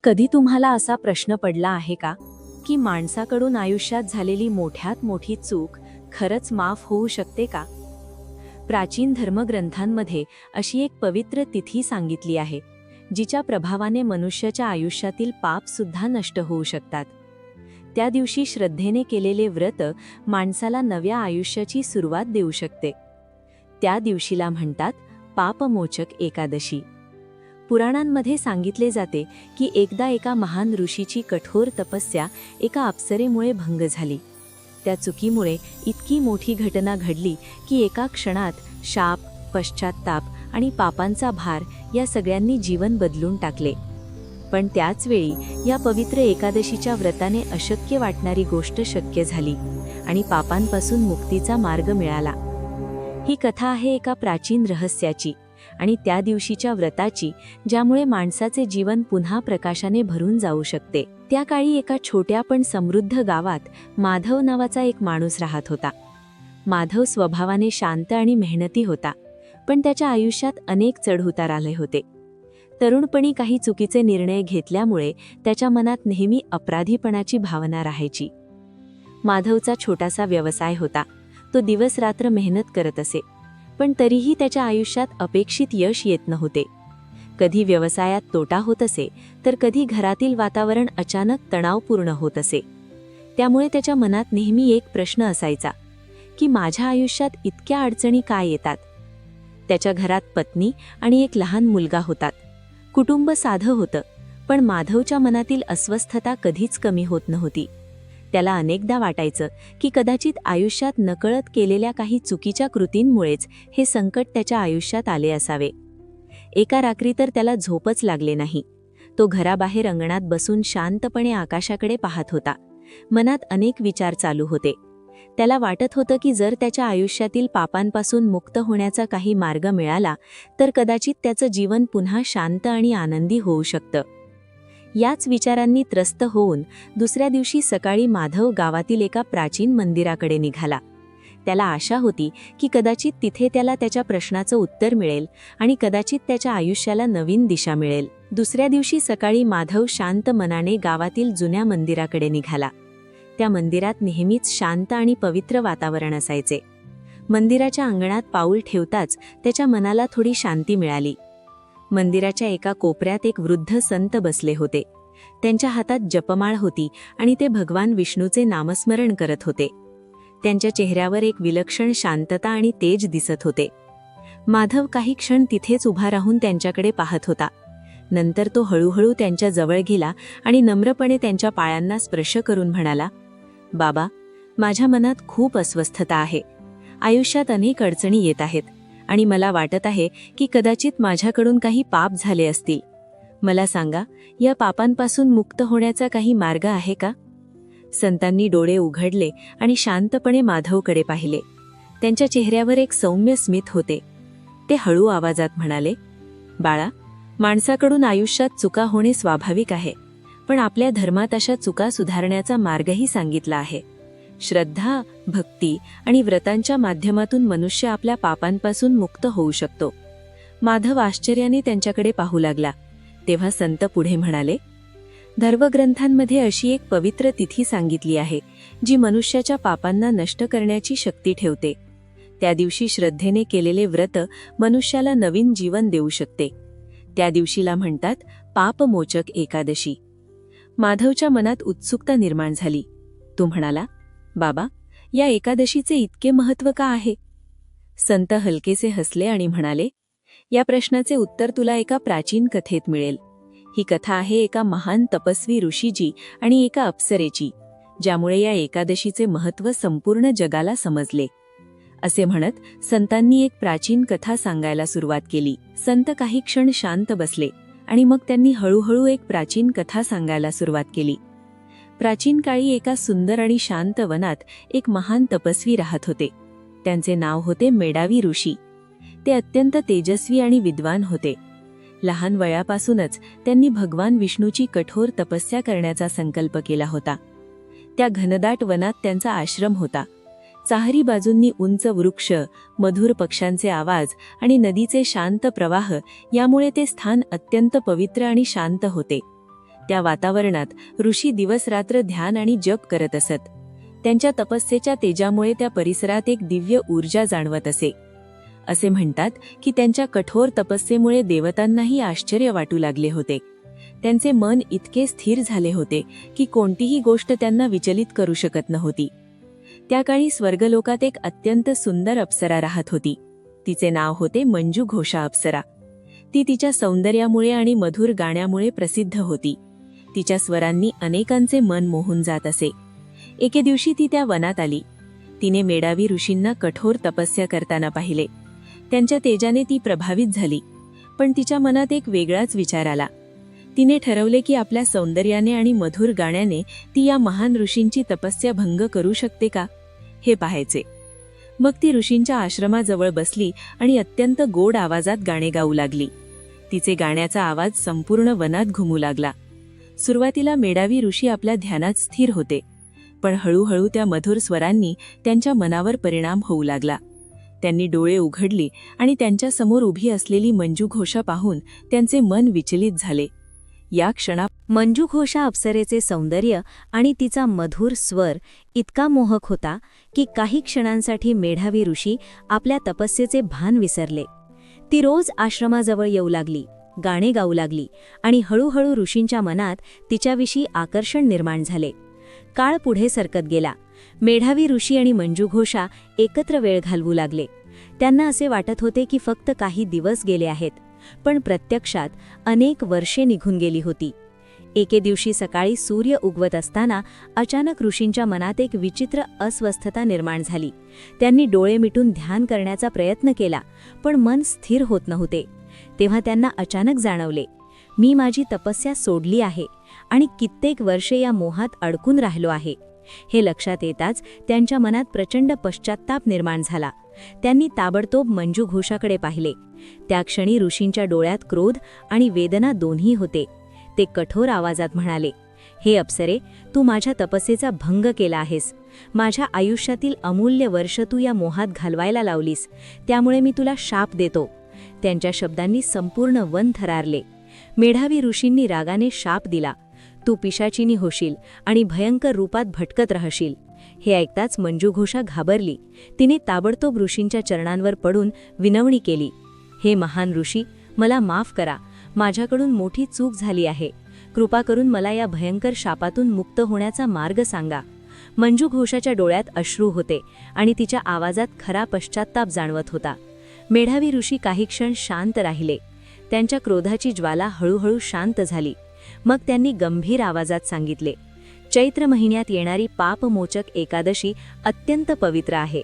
कधी तुम्हाला असा प्रश्न पडला आहे का की माणसाकडून आयुष्यात झालेली मोठ्यात मोठी चूक खरंच माफ होऊ शकते का? प्राचीन धर्मग्रंथांमध्ये अशी एक पवित्र तिथी सांगितली आहे जिच्या प्रभावाने मनुष्याच्या आयुष्यातील पाप सुद्धा नष्ट होऊ शकतात. त्या दिवशी श्रद्धेने केलेले व्रत माणसाला नव्या आयुष्याची सुरुवात देऊ शकते. त्या दिवशीला म्हणतात पापमोचक एकादशी. पुराणांमध्ये सांगितले जाते की एकदा एका महान ऋषीची कठोर तपस्या एका अप्सरेमुळे भंग झाली. त्या चुकीमुळे इतकी मोठी घटना घडली की एका क्षणात शाप, पश्चात्ताप आणि पापांचा भार या सगळ्यांनी जीवन बदलून टाकले. पण त्याच वेळी या पवित्र एकादशीच्या व्रताने अशक्य वाटणारी गोष्ट शक्य झाली आणि पापांपासून मुक्तीचा मार्ग मिळाला. ही कथा आहे एका प्राचीन रहस्याची आणि त्या दिवशीच्या व्रताची, ज्यामुळे माणसाचे जीवन पुन्हा प्रकाशाने भरून जाऊ शकते. त्या काळी एका छोट्या पण समृद्ध गावात माधव नावाचा एक माणूस राहत होता. माधव स्वभावाने शांत आणि मेहनती होता, पण त्याच्या आयुष्यात अनेक चढउतार आले होते. तरुणपणी काही चुकीचे निर्णय घेतल्यामुळे त्याच्या मनात नेहमी अपराधीपणाची भावना राहायची. माधवचा छोटासा व्यवसाय होता. तो दिवस रात्र मेहनत करत असे, पण तरीही त्याच्या आयुष्यात अपेक्षित यश येत नव्हते. कधी व्यवसायात तोटा होत असे, तर कधी घरातील वातावरण अचानक तणावपूर्ण होत असे. त्यामुळे त्याच्या मनात नेहमी एक प्रश्न असायचा की माझ्या आयुष्यात इतक्या अडचणी काय येतात? त्याच्या घरात पत्नी आणि एक लहान मुलगा होतात. कुटुंब साधं होतं, पण माधवच्या मनातील अस्वस्थता कधीच कमी होत नव्हती. त्याला अनेकदा वाटायचं की कदाचित आयुष्यात नकळत केलेल्या काही चुकीच्या कृतींमुळेच हे संकट त्याच्या आयुष्यात आले असावे. एका रात्री तर त्याला झोपच लागले नाही. तो घराबाहेर अंगणात बसून शांतपणे आकाशाकडे पाहत होता. मनात अनेक विचार चालू होते. त्याला वाटत होतं की जर त्याच्या आयुष्यातील पापांपासून मुक्त होण्याचा काही मार्ग मिळाला तर कदाचित त्याचं जीवन पुन्हा शांत आणि आनंदी होऊ शकतं. याच विचारांनी त्रस्त होऊन दुसऱ्या दिवशी सकाळी माधव गावातील एका प्राचीन मंदिराकडे निघाला. त्याला आशा होती की कदाचित तिथे त्याला त्याच्या प्रश्नाचं उत्तर मिळेल आणि कदाचित त्याच्या आयुष्याला नवीन दिशा मिळेल. दुसऱ्या दिवशी सकाळी माधव शांत मनाने गावातील जुन्या मंदिराकडे निघाला. त्या मंदिरात नेहमीच शांत आणि पवित्र वातावरण असायचे. मंदिराच्या अंगणात पाऊल ठेवताच त्याच्या मनाला थोडी शांती मिळाली. मंदिराच्या एका कोपऱ्यात एक वृद्ध संत बसले होते. त्यांच्या हातात जपमाळ होती आणि ते भगवान विष्णूचे नामस्मरण करत होते. त्यांच्या चेहऱ्यावर एक विलक्षण शांतता आणि तेज दिसत होते. माधव काही क्षण तिथेच उभा राहून त्यांच्याकडे पाहत होता. नंतर तो हळूहळू त्यांच्या जवळ गेला आणि नम्रपणे त्यांच्या पायांना स्पर्श करून म्हणाला, बाबा, माझ्या मनात खूप अस्वस्थता आहे. आयुष्यात अनेक अडचणी येत आहेत आणि मला वाटत आहे की कदाचित माझ्याकडून काही पाप झाले असतील. मला सांगा, या पापांपासून मुक्त होण्याचा काही मार्ग आहे का? संतांनी डोळे उघडले आणि शांतपणे माधवकडे पाहिले. त्यांच्या चेहऱ्यावर एक सौम्य स्मित होते. ते हळू आवाजात म्हणाले, बाळा, माणसाकडून आयुष्यात चुका होणे स्वाभाविक आहे, पण आपल्या धर्मात अशा चुका सुधारण्याचा मार्गही सांगितला आहे. श्रद्धा, भक्ती आणि व्रतांच्या माध्यमातून मनुष्य आपल्या पापांपासून मुक्त होऊ शकतो. माधव आश्चर्याने त्यांच्याकडे पाहू लागला. तेव्हा संत पुढे म्हणाले, धर्मग्रंथांमध्ये अशी एक पवित्र तिथी सांगितली आहे जी मनुष्याच्या पापांना नष्ट करण्याची शक्ती ठेवते. त्या दिवशी श्रद्धेने केलेले व्रत मनुष्याला नवीन जीवन देऊ शकते. त्या दिवशीला म्हणतात पापमोचक एकादशी. माधवच्या मनात उत्सुकता निर्माण झाली. तो म्हणाला, बाबा, या एकादशीचे इतके महत्त्व का आहे? संत हलकेसे हसले आणि म्हणाले, या प्रश्नाचे उत्तर तुला एका प्राचीन कथेत मिळेल. ही कथा आहे एका महान तपस्वी ऋषीची आणि एका अप्सरेची, ज्यामुळे या एकादशीचे महत्त्व संपूर्ण जगाला समजले. असे म्हणत संतांनी एक प्राचीन कथा सांगायला सुरुवात केली. संत काही क्षण शांत बसले आणि मग त्यांनी हळूहळू एक प्राचीन कथा सांगायला सुरुवात केली. प्राचीन काळी एका सुंदर आणि शांत वनात एक महान तपस्वी राहत होते. त्यांचे नाव होते मेडावी ऋषी. ते अत्यंत तेजस्वी आणि विद्वान होते. लहान वयापासूनच त्यांनी भगवान विष्णूची कठोर तपस्या करण्याचा संकल्प केला होता. त्या घनदाट वनात त्यांचा आश्रम होता. चारही बाजूंनी उंच वृक्ष, मधुर पक्ष्यांचे आवाज आणि नदीचे शांत प्रवाह यामुळे ते स्थान अत्यंत पवित्र आणि शांत होते. त्या वातावरणात ऋषी दिवसरात्र ध्यान आणि जप करत असत. त्यांच्या तपस्येच्या तेजामुळे त्या परिसरात एक दिव्य ऊर्जा जाणवत असे. असे म्हणतात की त्यांच्या कठोर तपस्येमुळे देवतांनाही आश्चर्य वाटू लागले होते. त्यांचे मन इतके स्थिर झाले होते की कोणतीही गोष्ट त्यांना विचलित करू शकत नव्हती. त्या काळी स्वर्गलोकात एक अत्यंत सुंदर अप्सरा राहत होती. तिचे नाव होते मंजू घोषा अप्सरा. ती तिच्या सौंदर्यामुळे आणि मधुर गाण्यामुळे प्रसिद्ध होती. तिच्या स्वरांनी अनेकांचे मन मोहून जात असे. एके दिवशी ती त्या वनात आली. तिने मेडावी ऋषींना कठोर तपस्या करताना पाहिले. त्यांच्या तेजाने ती प्रभावित झाली. पण तिच्या मनात एक वेगळाच विचार आला. तिने ठरवले की आपल्या सौंदर्याने आणि मधुर गाण्याने ती या महान ऋषींची तपस्या भंग करू शकते का, हे पाहायचे. मग ती ऋषींच्या आश्रमाजवळ बसली आणि अत्यंत गोड आवाजात गाणे गाऊ लागली. तिचे गाण्याचा आवाज संपूर्ण वनात घुमू लागला. सुरुवातीला मेडावी ऋषी आपल्या ध्यानात स्थिर होते, पण हळूहळू त्या मधुर स्वरांनी त्यांच्या मनावर परिणाम होऊ लागला. त्यांनी डोळे उघडली आणि त्यांच्यासमोर उभी असलेली मंजू घोषा पाहून त्यांचे मन विचलित झाले. या क्षणात मंजू घोषा अप्सरेचे सौंदर्य आणि तिचा मधुर स्वर इतका मोहक होता की काही क्षणांसाठी मेढावी ऋषी आपल्या तपस्येचे भान विसरले. ती रोज आश्रमाजवळ येऊ लागली, गाणे गाऊ लागली आणि हळूहळू ऋषींच्या मनात तिच्याविषयी आकर्षण निर्माण झाले. काळ पुढे सरकत गेला. मेढावी ऋषी आणि मंजू घोषा एकत्र वेळ घालवू लागले. त्यांना असे वाटत होते की फक्त काही दिवस गेले आहेत, पण प्रत्यक्षात अनेक वर्षे निघून गेली होती. एके दिवशी सकाळी सूर्य उगवत असताना अचानक ऋषींच्या मनात एक विचित्र अस्वस्थता निर्माण झाली. त्यांनी डोळे मिटून ध्यान करण्याचा प्रयत्न केला, पण मन स्थिर होत नव्हते. तेव्हा त्यांना अचानक जाणवले, मी माझी तपस्या सोडली आहे आणि कित्येक वर्षे या मोहात अडकून राहिलो आहे. हे लक्षात येताच त्यांच्या मनात प्रचंड पश्चात्ताप निर्माण झाला. त्यांनी ताबडतोब मंजू घोषाकडे पाहिले. त्या क्षणी ऋषींच्या डोळ्यात क्रोध आणि वेदना दोन्ही होते. ते कठोर आवाजात म्हणाले, हे अप्सरे, तू माझ्या तपस्येचा भंग केला आहेस. माझ्या आयुष्यातील अमूल्य वर्ष तू या मोहात घालवायला लावलीस, त्यामुळे मी तुला शाप देतो. त्यांच्या शब्दांनी संपूर्ण वन थरारले. मेढावी ऋषींनी रागाने शाप दिला, तू पिशाचिनी होशील आणि भयंकर रूपात भटकत राहशील. हे ऐकताच मंजू घोषा घाबरली. तिने ताबडतोब ऋषींच्या चरणांवर पडून विनवणी केली, हे महान ऋषी, मला माफ करा. माझ्याकडून मोठी चूक झाली आहे. कृपा करून मला या भयंकर शापातून मुक्त होण्याचा मार्ग सांगा. मंजू घोषाच्या डोळ्यात अश्रू होते आणि तिच्या आवाजात खरा पश्चात्ताप जाणवत होता. मेढावी ऋषी काही क्षण शांत राहिले. त्यांच्या क्रोधाची ज्वाला हळूहळू शांत झाली. मग त्यांनी गंभीर आवाजात सांगितले, चैत्र महिन्यात येणारी पापमोचक एकादशी अत्यंत पवित्र आहे.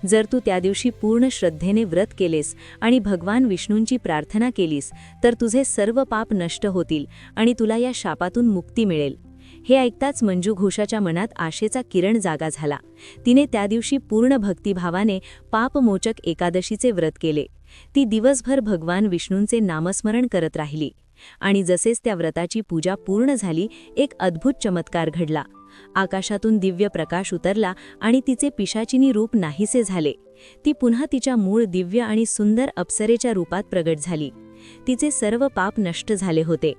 जर तू त्या दिवशी पूर्ण श्रद्धेने व्रत केलेस आणि भगवान विष्णूंची प्रार्थना केलीस तर तुझे सर्व पाप नष्ट होतील आणि तुला या शापातून मुक्ती मिळेल. हे ऐकताच मंजू घोषाच्या मनात आशेचा किरण जागा झाला. तिने त्या दिवशी पूर्ण भक्तिभावाने पापमोचक एकादशीचे व्रत केले. ती दिवसभर भगवान विष्णूंचे नामस्मरण करत राहिली आणि जसेच त्या व्रताची पूजा पूर्ण झाली, एक अद्भुत चमत्कार घडला. आकाशातून दिव्य प्रकाश उतरला आणि तिचे पिशाचिनी रूप नाहीसे झाले. ती पुन्हा तिच्या मूळ दिव्य आणि सुंदर अप्सरेच्या रूपात प्रगट झाली. तिचे सर्व पाप नष्ट झाले होते.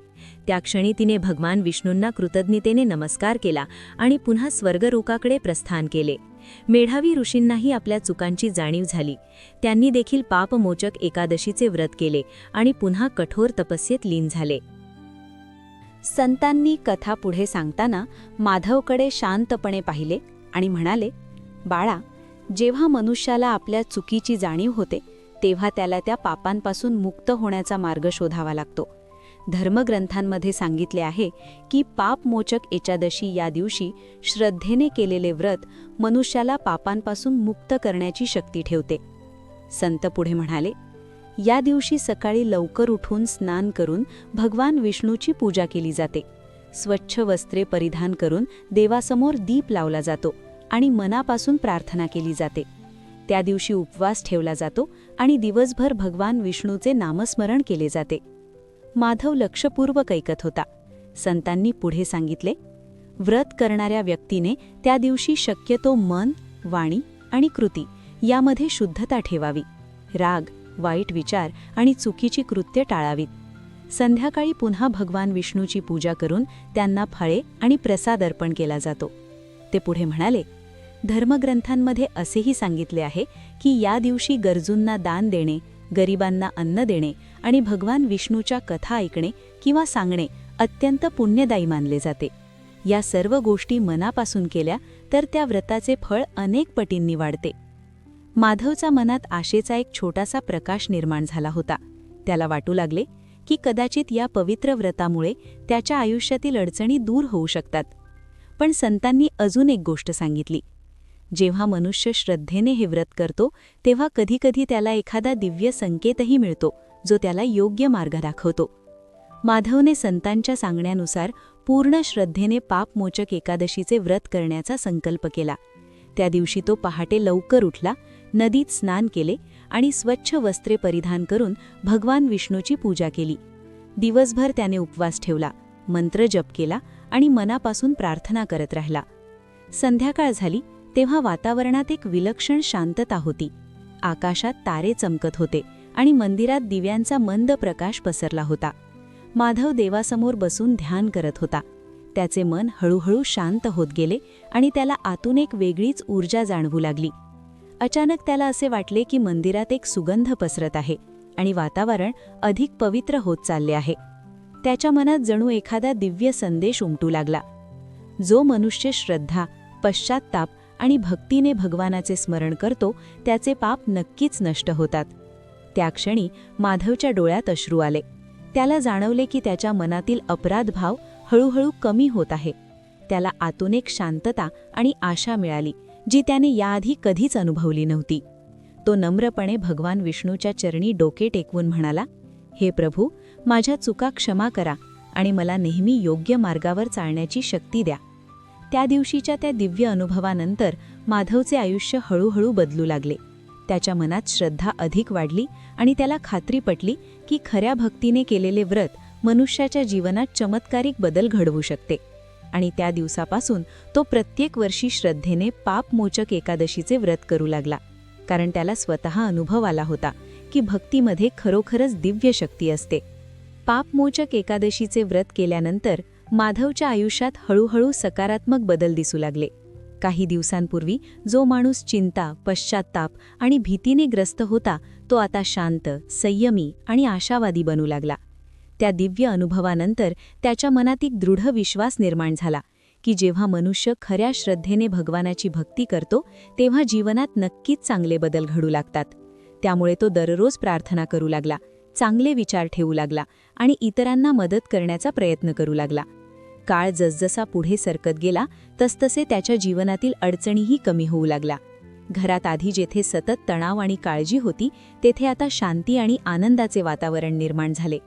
त्या क्षणी तिने भगवान विष्णूंना कृतज्ञतेने नमस्कार केला आणि पुन्हा स्वर्गलोकाकडे प्रस्थान केले. मेढावी ऋषींनाही आपल्या चुकांची जाणीव झाली. त्यांनी देखील पापमोचक एकादशीचे व्रत केले आणि पुन्हा कठोर तपस्येत लीन झाले. संतांनी कथा पुढे सांगताना माधवकडे शांतपणे पाहिले आणि म्हणाले, बाळा, जेव्हा मनुष्याला आपल्या चुकीची जाणीव होते तेव्हा त्याला त्या पापांपासून मुक्त होण्याचा मार्ग शोधावा लागतो. धर्मग्रंथांमध्ये सांगितले आहे की पापमोचक एकादशी या दिवशी श्रद्धेने केलेले व्रत मनुष्याला पापांपासून मुक्त करण्याची शक्ती ठेवते. संत पुढे म्हणाले, या दिवशी सकाळी लवकर उठून स्नान करून भगवान विष्णूची पूजा केली जाते. स्वच्छ वस्त्रे परिधान करून देवासमोर दीप लावला जातो आणि मनापासून प्रार्थना केली जाते. त्या दिवशी उपवास ठेवला जातो आणि दिवसभर भगवान विष्णूचे नामस्मरण केले जाते. माधव लक्षपूर्वक ऐकत होता. संतांनी पुढे सांगितले, व्रत करणाऱ्या व्यक्तीने त्या दिवशी शक्यतो मन, वाणी आणि कृती यामध्ये शुद्धता ठेवावी. राग, वाईट विचार आणि चुकीची कृत्ये टाळावीत. संध्याकाळी पुन्हा भगवान विष्णूची पूजा करून त्यांना फळे आणि प्रसाद अर्पण केला जातो. ते पुढे म्हणाले, धर्मग्रंथांमध्ये असेही सांगितले आहे की या दिवशी गरजूंना दान देणे, गरिबांना अन्न देणे आणि भगवान विष्णूच्या कथा ऐकणे किंवा सांगणे अत्यंत पुण्यदायी मानले जाते. या सर्व गोष्टी मनापासून केल्या तर त्या व्रताचे फळ अनेक पटींनी वाढते. माधवच्या मनात आशेचा एक छोटासा प्रकाश निर्माण झाला होता. त्याला वाटू लागले की कदाचित या पवित्र व्रतामुळे त्याच्या आयुष्यातील अडचणी दूर होऊ शकतात. पण संतांनी अजून एक गोष्ट सांगितली. जेव्हा मनुष्य श्रद्धेने हे व्रत करतो तेव्हा कधीकधी त्याला एखादा दिव्य संकेतही मिळतो जो त्याला योग्य मार्ग दाखवतो. माधवने संतांच्या सांगण्यानुसार पूर्ण श्रद्धेने पापमोचक एकादशीचे व्रत करण्याचा संकल्प केला. त्या दिवशी तो पहाटे लवकर उठला, नदीत स्नान केले आणि स्वच्छ वस्त्रे परिधान करून भगवान विष्णूची पूजा केली. दिवसभर त्याने उपवास ठेवला, मंत्र जप केला आणि मनापासून प्रार्थना करत राहिला. संध्याकाळ झाली तेव्हा वातावरणात एक विलक्षण शांतता होती. आकाशात तारे चमकत होते आणि मंदिरात दिव्यांचा मंद प्रकाश पसरला होता. माधव देवासमोर बसून ध्यान करत होता. त्याचे मन हळूहळू शांत होत गेले आणि त्याला आतून एक वेगळीच ऊर्जा जाणवू लागली. अचानक त्याला असे वाटले की मंदिरात एक सुगंध पसरत आहे आणि वातावरण अधिक पवित्र होत चालले आहे. त्याच्या मनात जणू एखादा दिव्य संदेश उमटू लागला. जो मनुष्य श्रद्धा, पश्चात्ताप आणि भक्तीने भगवानाचे स्मरण करतो त्याचे पाप नक्कीच नष्ट होतात. त्या क्षणी माधवच्या डोळ्यात अश्रू आले. त्याला जाणवले की त्याच्या मनातील अपराध भाव हळूहळू कमी होत आहे. त्याला आतून एक शांतता आणि आशा मिळाली जी त्याने याआधी कधीच अनुभवली नव्हती. तो नम्रपणे भगवान विष्णूच्या चरणी डोके टेकवून म्हणाला, हे प्रभू, माझ्या चुका क्षमा करा आणि मला नेहमी योग्य मार्गावर चालण्याची शक्ती द्या. त्या दिवशीच्या त्या दिव्य अनुभवानंतर माधवचे आयुष्य हळूहळू बदलू लागले. त्याच्या मनात श्रद्धा अधिक वाढली आणि त्याला खात्री पटली की खऱ्या भक्तीने केलेले व्रत मनुष्याच्या जीवनात चमत्कारिक बदल घडवू शकते. आणि त्या दिवसापासून तो प्रत्येक वर्षी श्रद्धेने पापमोचक एकादशीचे व्रत करू लागला. कारण त्याला स्वतः अनुभव आला होता की भक्तीमध्ये खरोखरच दिव्य शक्ती असते. पापमोचक एकादशीचे व्रत केल्यानंतर माधवच्या आयुष्यात हळूहळू सकारात्मक बदल दिसू लागले. काही दिवसांपूर्वी जो माणूस चिंता, पश्चात्ताप आणि भीतीने ग्रस्त होता तो आता शांत, संयमी आणि आशावादी बनू लागला. त्या दिव्य अनुभवानंतर त्याच्या मनात एक दृढ विश्वास निर्माण झाला की जेव्हा मनुष्य खऱ्या श्रद्धेने भगवानाची भक्ती करतो तेव्हा जीवनात नक्कीच चांगले बदल घडू लागतात. त्यामुळे तो दररोज प्रार्थना करू लागला, चांगले विचार ठेवू लागला आणि इतरांना मदत करण्याचा प्रयत्न करू लागला. काळ जसजसा पुढे सरकत गेला तसतसे त्याच्या जीवनातील अडचणीही कमी होऊ लागला. घरात आधी जेथे सतत तणाव आणि काळजी होती तेथे आता शांती आणि आनंदाचे वातावरण निर्माण झाले.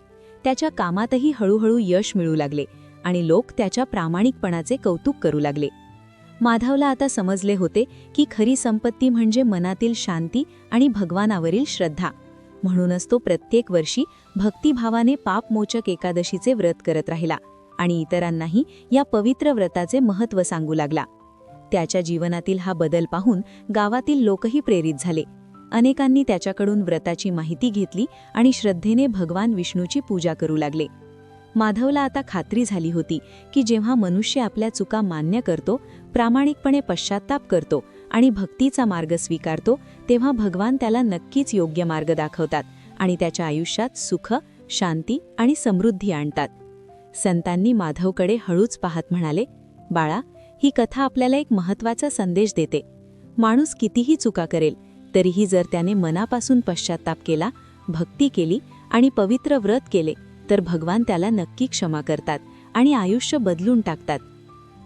त्याच्या कामातही हळूहळू यश मिळू लागले आणि लोक त्याच्या प्रामाणिकपणाचे कौतुक करू लागले. माधवला आता समजले होते की खरी संपत्ती म्हणजे मनातील शांती आणि भगवानावरील श्रद्धा. म्हणूनच तो प्रत्येक वर्षी भक्तिभावाने पापमोचक एकादशीचे व्रत करत राहिला आणि इतरांनाही या पवित्र व्रताचे महत्त्व सांगू लागला. त्याच्या जीवनातील हा बदल पाहून गावातील लोकही प्रेरित झाले. अनेकांनी त्याच्याकडून व्रताची माहिती घेतली आणि श्रद्धेने भगवान विष्णूची पूजा करू लागले. माधवला आता खात्री झाली होती की जेव्हा मनुष्य आपल्या चुका मान्य करतो, प्रामाणिकपणे पश्चात्ताप करतो आणि भक्तीचा मार्ग स्वीकारतो तेव्हा भगवान त्याला नक्कीच योग्य मार्ग दाखवतात आणि त्याच्या आयुष्यात सुख, शांती आणि समृद्धी आणतात. संतांनी माधवकडे हळूच पाहत म्हणाले, बाळा, ही कथा आपल्याला एक महत्त्वाचा संदेश देते. माणूस कितीही चुका करेल तरीही जर त्याने मनापासून पश्चात्ताप केला, भक्ती केली आणि पवित्र व्रत केले तर भगवान त्याला नक्की क्षमा करतात आणि आयुष्य बदलून टाकतात.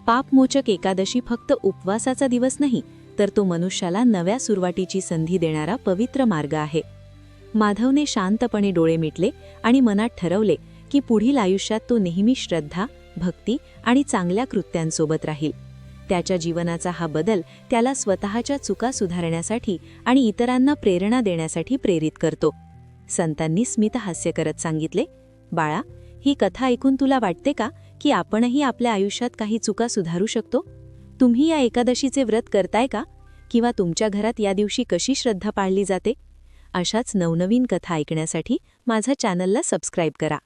पापमोचक एकादशी फक्त उपवासाचा दिवस नाही तर तो मनुष्याला नव्या सुरुवातीची संधी देणारा पवित्र मार्ग आहे. माधवने शांतपणे डोळे मिटले आणि मनात ठरवले की पुढील आयुष्यात तो नेहमी श्रद्धा, भक्ती आणि चांगल्या कृत्यांसोबत राहील. त्याच्या जीवनाचा हा बदल त्याला स्वतःच्या चुका सुधारण्यासाठी आणि इतरांना प्रेरणा देण्यासाठी प्रेरित करतो. संतांनी स्मितहास्य करत सांगितले, बाळा, ही कथा ऐकून तुला वाटते का की आपणही आपल्या आयुष्यात काही चुका सुधारू शकतो? तुम्ही या एकादशीचे व्रत करताय का? किंवा तुमच्या घरात या दिवशी कशी श्रद्धा पाळली जाते? अशाच नवनवीन कथा ऐकण्यासाठी माझ्या चॅनलला सबस्क्राईब करा.